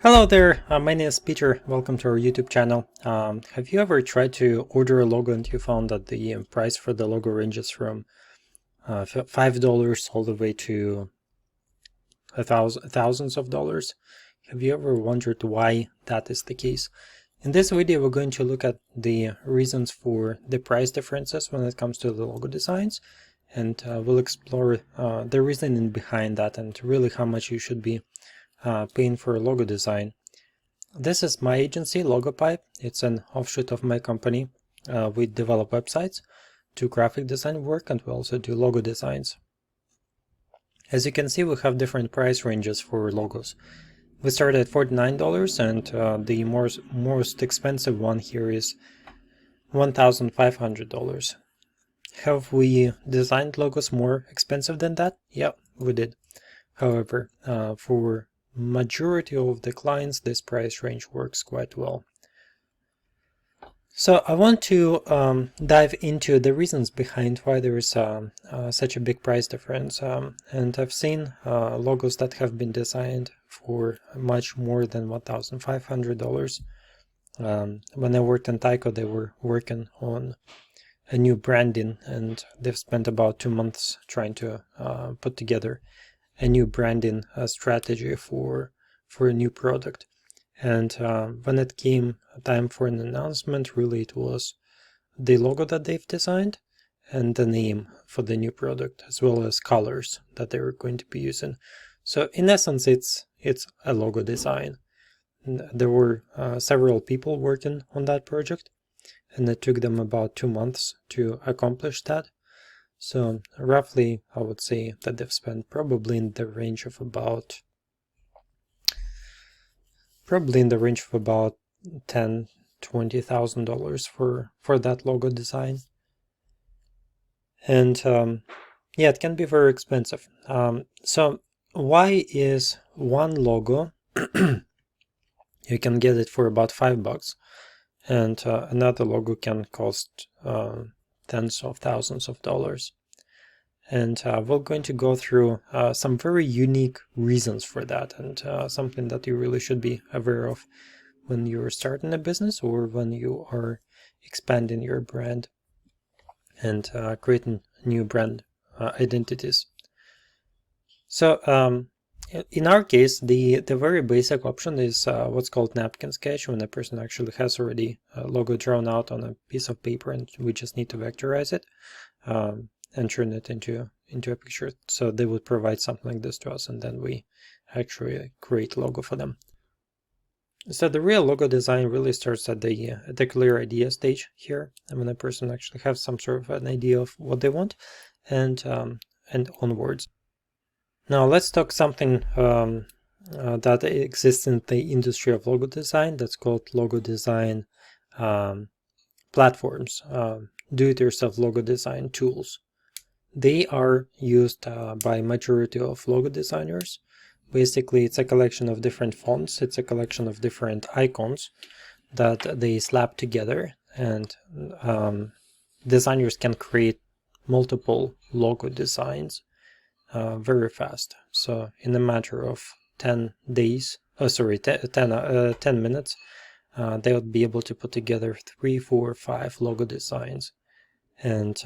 Hello there, my name is Peter. Welcome to our YouTube channel. Have you ever tried to order a logo and you found that the price for the logo ranges from $5 all the way to thousands of dollars? Have you ever wondered why that is the case? In this video, we're going to look at the reasons for the price differences when it comes to the logo designs, and we'll explore the reasoning behind that and really how much you should be paying for a logo design. This is my agency, Logopipe. It's an offshoot of my company. We develop websites, do graphic design work, and we also do logo designs. As you can see, we have different price ranges for logos. We start at $49, and the most expensive one here is $1,500. Have we designed logos more expensive than that? Yeah, we did. However, for majority of the clients, this price range works quite well. So I want to dive into the reasons behind why there is such a big price difference. And I've seen logos that have been designed for much more than $1,500. When I worked in Tyco, they were working on a new branding, and they've spent about 2 months trying to put together a new branding strategy for a new product. And when it came time for an announcement, really it was the logo that they've designed and the name for the new product, as well as colors that they were going to be using. So in essence, it's a logo design. And there were several people working on that project, and it took them about 2 months to accomplish that. So roughly, I would say that they've spent probably in the range of about $10,000-$20,000 for that logo design. And yeah, it can be very expensive. So why is one logo you can get it for about $5, and another logo can cost tens of thousands of dollars? And we're going to go through some very unique reasons for that, and something that you really should be aware of when you're starting a business or when you are expanding your brand and creating new brand identities. So in our case, the very basic option is what's called napkin sketch, when a person actually has already a logo drawn out on a piece of paper and we just need to vectorize it and turn it into a picture. So they would provide something like this to us, and then we actually create logo for them. So the real logo design really starts at the clear idea stage here, and when a person actually has some sort of an idea of what they want, and onwards. Now let's talk something that exists in the industry of logo design that's called logo design platforms, do-it-yourself logo design tools. They are used by majority of logo designers. Basically, it's a collection of different fonts. It's a collection of different icons that they slap together, and designers can create multiple logo designs very fast. So in a matter of 10 days, 10 minutes, they would be able to put together 3, 4, 5 logo designs, and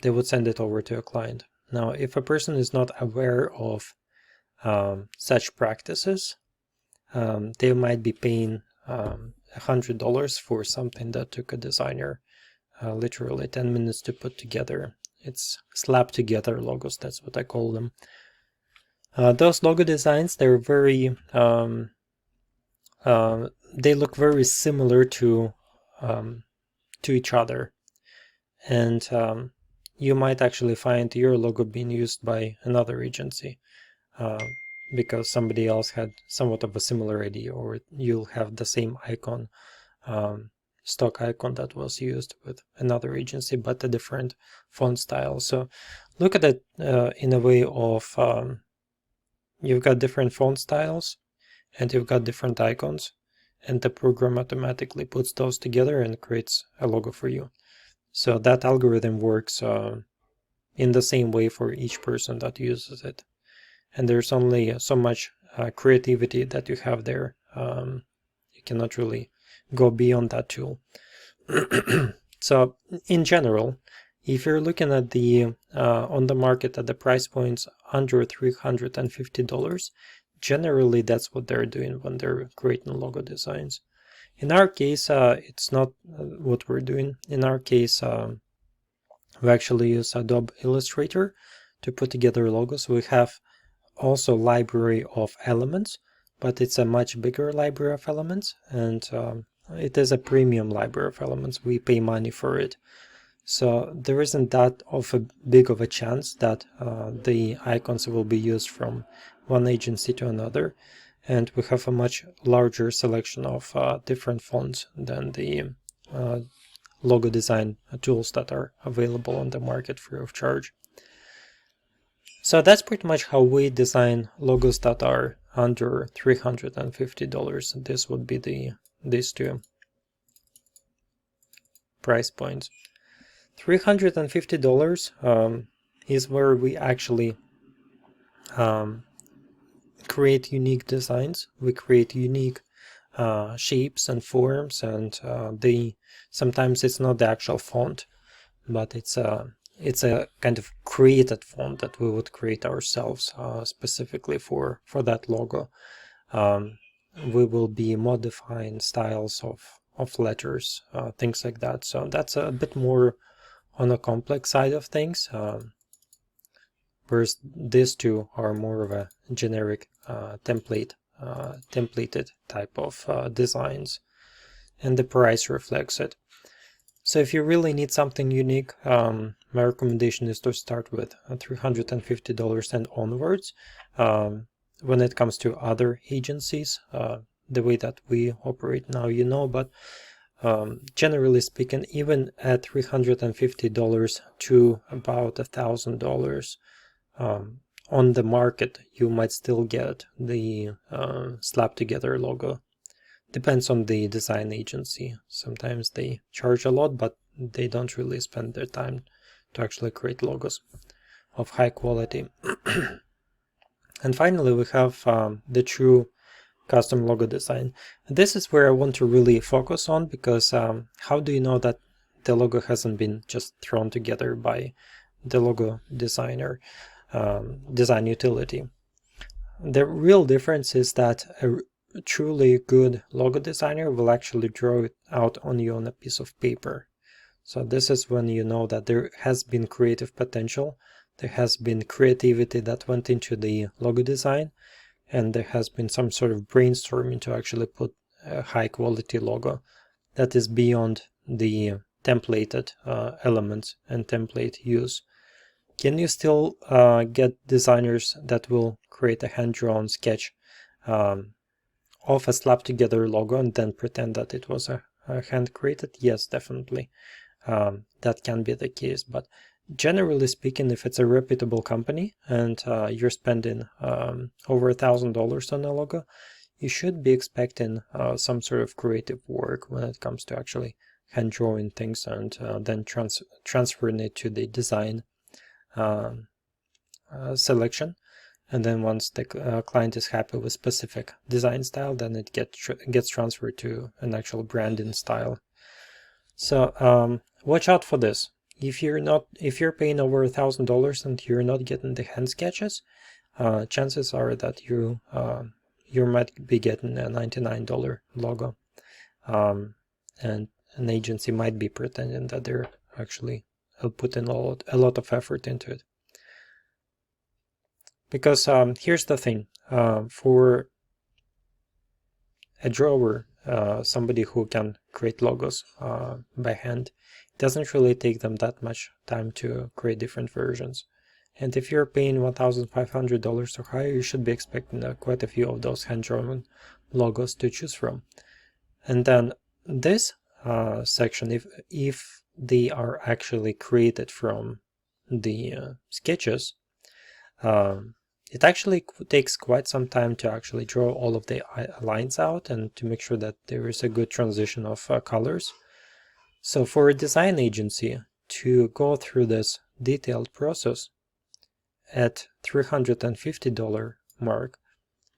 they would send it over to a client. Now, if a person is not aware of such practices, they might be paying $100 for something that took a designer literally 10 minutes to put together. It's slap together logos, that's what I call them. Those logo designs, they're very they look very similar to each other, and you might actually find your logo being used by another agency because somebody else had somewhat of a similar idea, or you'll have the same icon, stock icon that was used with another agency but a different font style. So look at it in a way of you've got different font styles and you've got different icons, and the program automatically puts those together and creates a logo for you. So that algorithm works in the same way for each person that uses it. And there's only so much creativity that you have there You cannot really go beyond that tool. So in general, if you're looking at the on the market at the price points under $350, generally that's what they're doing when they're creating logo designs. In our case, it's not what we're doing. In our case, we actually use Adobe Illustrator to put together logos. We have also library of elements, but it's a much bigger library of elements, and it is a premium library of elements. We pay money for it. So there isn't that of a big of a chance that the icons will be used from one agency to another. And we have a much larger selection of different fonts than the logo design tools that are available on the market free of charge. So that's pretty much how we design logos that are under $350. This would be these two price points. $350 is where we actually create unique designs. We create unique shapes and forms, and sometimes it's not the actual font, but it's a kind of created font that we would create ourselves specifically for that logo. We will be modifying styles of letters, things like that. So that's a bit more on the complex side of things, whereas these two are more of a generic templated type of designs, and the price reflects it. So if you really need something unique, my recommendation is to start with $350 and onwards. When it comes to other agencies, the way that we operate now, but generally speaking, even at $350 to about $1,000 on the market, you might still get the slap together logo. Depends on the design agency. Sometimes they charge a lot, but they don't really spend their time to actually create logos of high quality. And finally, we have the true custom logo design. And this is where I want to really focus on, because how do you know that the logo hasn't been just thrown together by the logo designer, design utility? The real difference is that a truly good logo designer will actually draw it out on you on a piece of paper. So this is when you know that there has been creative potential, there has been creativity that went into the logo design, and there has been some sort of brainstorming to actually put a high quality logo that is beyond the templated elements and template use. Can you still get designers that will create a hand-drawn sketch of a slap together logo and then pretend that it was a hand created? Yes, definitely. That can be the case, but generally speaking, if it's a reputable company and you're spending over $1,000 on a logo, you should be expecting some sort of creative work when it comes to actually hand drawing things and then transferring it to the design selection. And then once the client is happy with specific design style, then it gets transferred to an actual branding style. So watch out for this. If you're paying over $1,000 and you're not getting the hand sketches, chances are that you might be getting a $99 logo, and an agency might be pretending that they're actually putting a lot of effort into it. Because here's the thing, for a drawer, somebody who can create logos by hand, it doesn't really take them that much time to create different versions. And if you're paying $1,500 or higher, you should be expecting quite a few of those hand-drawn logos to choose from. And then this section, if they are actually created from the sketches, it actually takes quite some time to actually draw all of the lines out and to make sure that there is a good transition of colors. So for a design agency to go through this detailed process at $350 mark,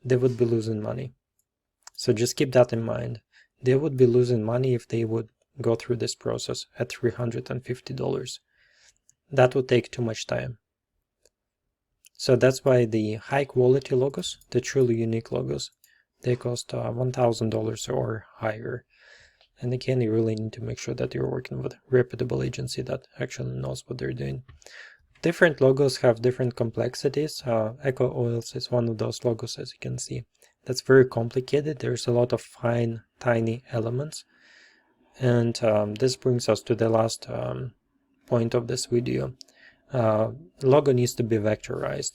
they would be losing money. So just keep that in mind. They would be losing money if they would go through this process at $350. That would take too much time. So that's why the high quality logos, the truly unique logos, they cost $1,000 or higher. And again, you really need to make sure that you're working with a reputable agency that actually knows what they're doing. Different logos have different complexities. Eco Oils is one of those logos, as you can see. That's very complicated. There's a lot of fine, tiny elements. And this brings us to the last point of this video. Logo needs to be vectorized.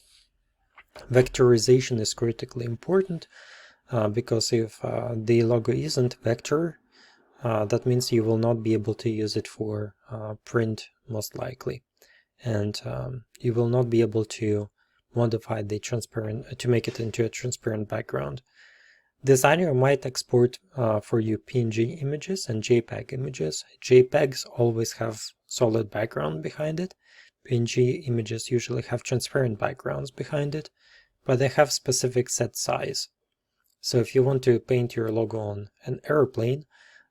Vectorization is critically important because if the logo isn't vector, that means you will not be able to use it for print, most likely. And you will not be able to modify the transparent, to make it into a transparent background. Designer might export for you PNG images and JPEG images. JPEGs always have solid background behind it. PNG images usually have transparent backgrounds behind it, but they have specific set size. So if you want to paint your logo on an airplane,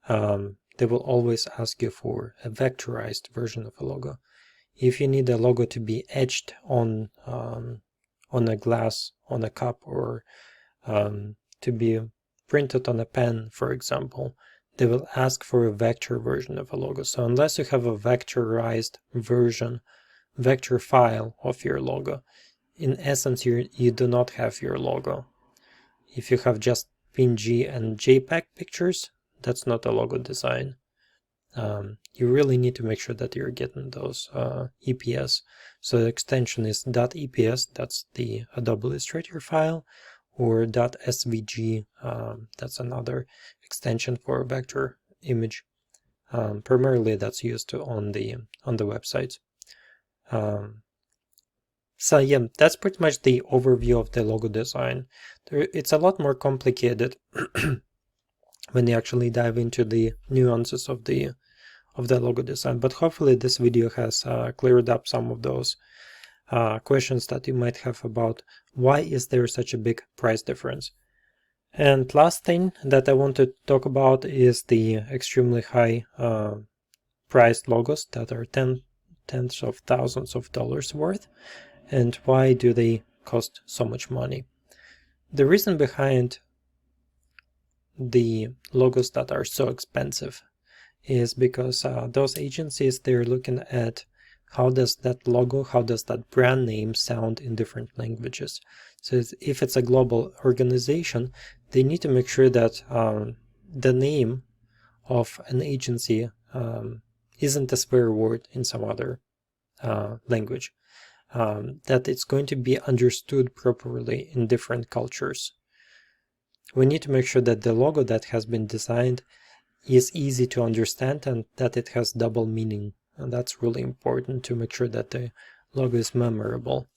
they will always ask you for a vectorized version of a logo. If you need a logo to be etched on a glass, on a cup, or to be printed on a pen, for example, they will ask for a vector version of a logo. So unless you have a vectorized version, vector file of your logo, in essence, you do not have your logo. If you have just PNG and JPEG pictures, that's not a logo design. You really need to make sure that you're getting those EPS. So the extension is .eps, that's the Adobe Illustrator file, or .svg, that's another extension for a vector image. Primarily that's used on the websites. So yeah, that's pretty much the overview of the logo design. It's a lot more complicated when you actually dive into the nuances of the logo design, but hopefully this video has cleared up some of those questions that you might have about why is there such a big price difference. And last thing that I want to talk about is the extremely high priced logos that are tens of thousands of dollars worth, and why do they cost so much money. The reason behind the logos that are so expensive is because those agencies, they're looking at how does that logo, how does that brand name sound in different languages. So if it's a global organization, they need to make sure that the name of an agency isn't a swear word in some other language, that it's going to be understood properly in different cultures. We need to make sure that the logo that has been designed is easy to understand and that it has double meaning. And that's really important to make sure that the logo is memorable.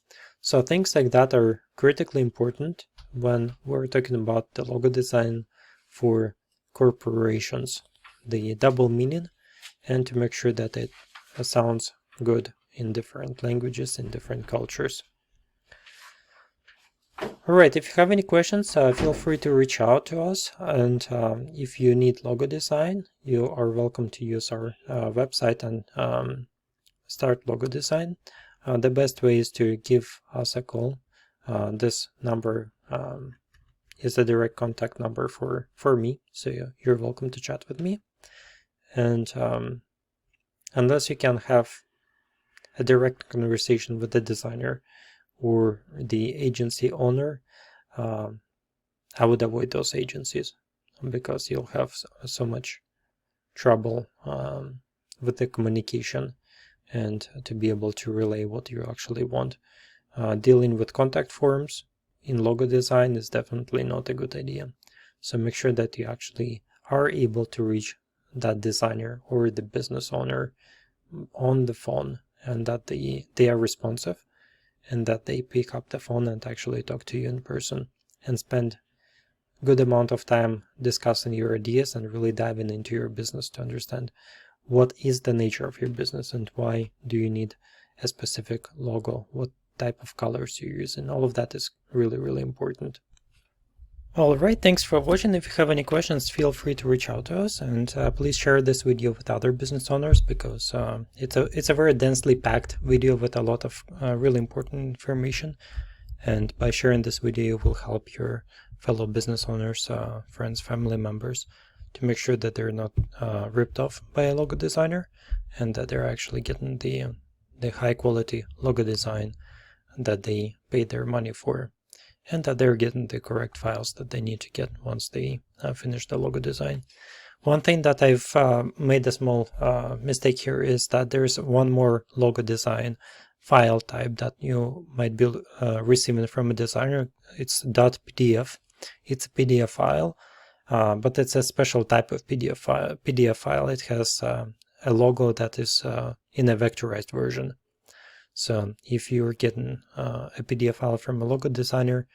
So things like that are critically important when we're talking about the logo design for corporations. The double meaning, and to make sure that it sounds good in different languages, in different cultures. Alright, if you have any questions, feel free to reach out to us, and if you need logo design, you are welcome to use our website and start logo design. The best way is to give us a call. This number is a direct contact number for me, so you're welcome to chat with me. And unless you can have a direct conversation with the designer or the agency owner, I would avoid those agencies because you'll have so much trouble with the communication and to be able to relay what you actually want. Dealing with contact forms in logo design is definitely not a good idea. So make sure that you actually are able to reach that designer or the business owner on the phone, and that they are responsive, and that they pick up the phone and actually talk to you in person and spend good amount of time discussing your ideas and really diving into your business to understand what is the nature of your business and why do you need a specific logo, what type of colors you use, and all of that is really, really important. Alright, thanks for watching. If you have any questions, feel free to reach out to us, and please share this video with other business owners, because it's a very densely packed video with a lot of really important information. And by sharing this video, you will help your fellow business owners, friends, family members, to make sure that they're not ripped off by a logo designer, and that they're actually getting the high quality logo design that they paid their money for, and that they're getting the correct files that they need to get once they finish the logo design. One thing that I've made a small mistake here is that there's one more logo design file type that you might be receiving from a designer. It's .pdf. It's a PDF file, but it's a special type of PDF file. It has a logo that is in a vectorized version. So if you're getting a PDF file from a logo designer,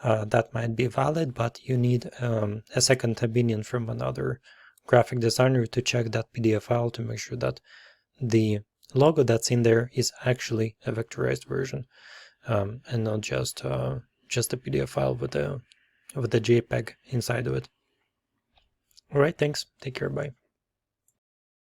that might be valid, but you need a second opinion from another graphic designer to check that PDF file to make sure that the logo that's in there is actually a vectorized version, and not just a PDF file with a JPEG inside of it. All right, thanks. Take care. Bye.